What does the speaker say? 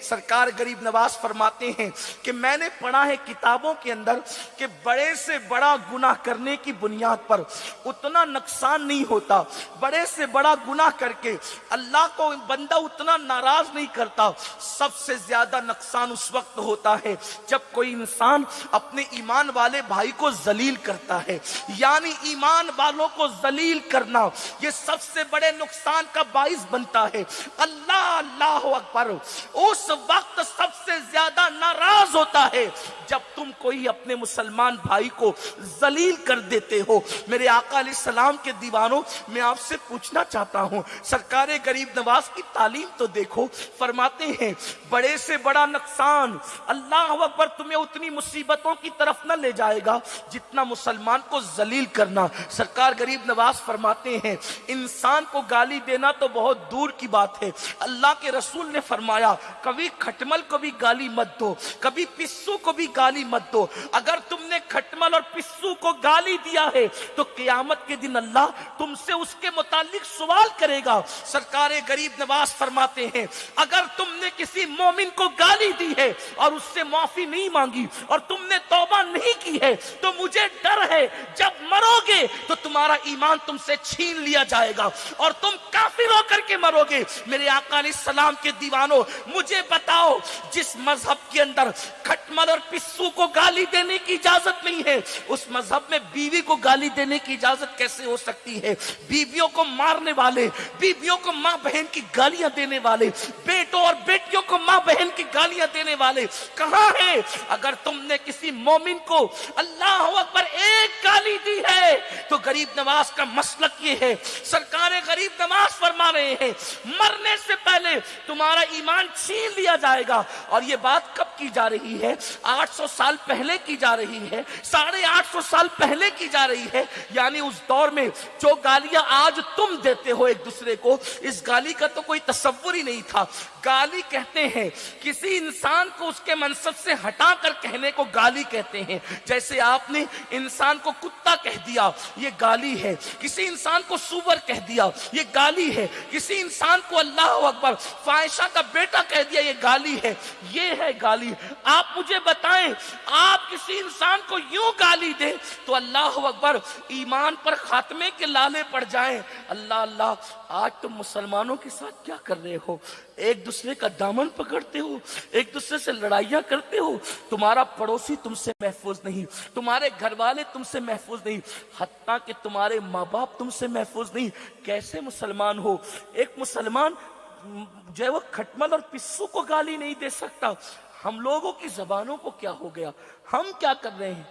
سرکار غریب نواز فرماتے ہیں کہ میں نے پڑھا ہے کتابوں کے اندر کہ بڑے سے بڑا گناہ کرنے کی بنیاد پر اتنا نقصان نہیں ہوتا، بڑے سے بڑا گناہ کر کے اللہ کو بندہ اتنا ناراض نہیں کرتا، سب سے زیادہ نقصان اس وقت ہوتا ہے جب کوئی انسان اپنے ایمان والے بھائی کو ذلیل کرتا ہے، یعنی ایمان والوں کو ذلیل کرنا یہ سب سے بڑے نقصان کا باعث بنتا ہے۔ اللہ اکبر اس وقت سب سے زیادہ ناراض ہوتا ہے جب تم کوئی اپنے مسلمان بھائی کو ذلیل کر دیتے ہو۔ میرے آقا علیہ السلام کے دیوانوں، میں آپ سے پوچھنا چاہتا ہوں، سرکار غریب نواز کی تعلیم تو دیکھو، فرماتے ہیں بڑے سے بڑا نقصان اللہ اکبر تمہیں اتنی مصیبتوں کی طرف نہ لے جائے گا جتنا مسلمان کو ذلیل کرنا۔ سرکار غریب نواز فرماتے ہیں انسان کو گالی دینا تو بہت دور کی بات ہے، اللہ کے رسول نے فرمایا کبھی کھٹمل کو بھی گالی مت دو، کبھی پسو کو بھی گالی مت دو۔ اگر تم نے کھٹمل اور پسو کو گالی دیا ہے تو قیامت کے دن اللہ تم سے اس کے متعلق سوال کرے گا۔ سرکار غریب نواز فرماتے ہیں اگر تم نے کسی مومن کو گالی دی ہے اور اس سے معافی نہیں مانگی اور تم نے توبہ نہیں کی ہے تو مجھے ڈر ہے جب مرو گے تو تمہارا ایمان تم سے چھین لیا جائے گا اور تم کافر ہو کر کے مرو گے۔ میرے آقا علیہ السلام کے دیوانوں، مجھے بتاؤ جس مذہب کے اندر کھٹمل اور پسو کو گالی دینے کی اجازت نہیں ہے اس مذہب میں بیوی کو گالی دینے کی اجازت کیسے ہو سکتی ہے؟ بیویوں کو مارنے والے، بیویوں کو ماں بہن کی گالیاں دینے والے، بیٹوں اور بیٹیوں کو ماں بہن کی گالیاں دینے والے کہاں ہیں؟ اگر تم نے کسی مومن کو اللہ اکبر ایک گالی دی ہے تو غریب نواز کا مسلک یہ ہے، سرکار غریب نواز فرما رہے ہیں مرنے سے پہلے تمہارا ایمان چھین لیا جائے گا۔ اور یہ بات کب کی جا رہی ہے؟ 800 سال پہلے کی جا رہی ہے، 850 سال پہلے کی جا رہی ہے، یعنی اس دور میں جو گالیاں آج تم دیتے ہو ایک دوسرے کو، اس گالی کا تو کوئی تصور ہی نہیں تھا۔ گالی کہتے ہیں کسی انسان کو اس کے منصب سے ہٹا کر کہنے کو گالی کہتے ہیں، جیسے آپ نے انسان کو کتا کہہ دیا یہ گالی ہے، کسی انسان کو سور کہہ دیا یہ گالی ہے، کسی انسان کو اللہ اکبر فاحشہ کا بیٹا کہہ دیا یہ گالی ہے، یہ ہے گالی۔ آپ مجھے بتائیں آپ کسی انسان کو یوں گالی دیں تو اللہ اکبر ایمان پر خاتمے کے لالے پڑ جائیں۔ اللہ آج تم مسلمانوں کے ساتھ کیا کر رہے ہو؟ ایک دوسرے کا دامن پکڑتے ہو، ایک دوسرے سے لڑائیاں کرتے ہو، تمہارا پڑوسی تم سے محفوظ نہیں، تمہارے گھر والے تم سے محفوظ نہیں، حتیٰ کہ تمہارے ماں باپ تم سے محفوظ نہیں۔ کیسے مسلمان ہو؟ ایک مسلمان جو ہے وہ کھٹمل اور پسو کو گالی نہیں دے سکتا۔ ہم لوگوں کی زبانوں کو کیا ہو گیا؟ ہم کیا کر رہے ہیں؟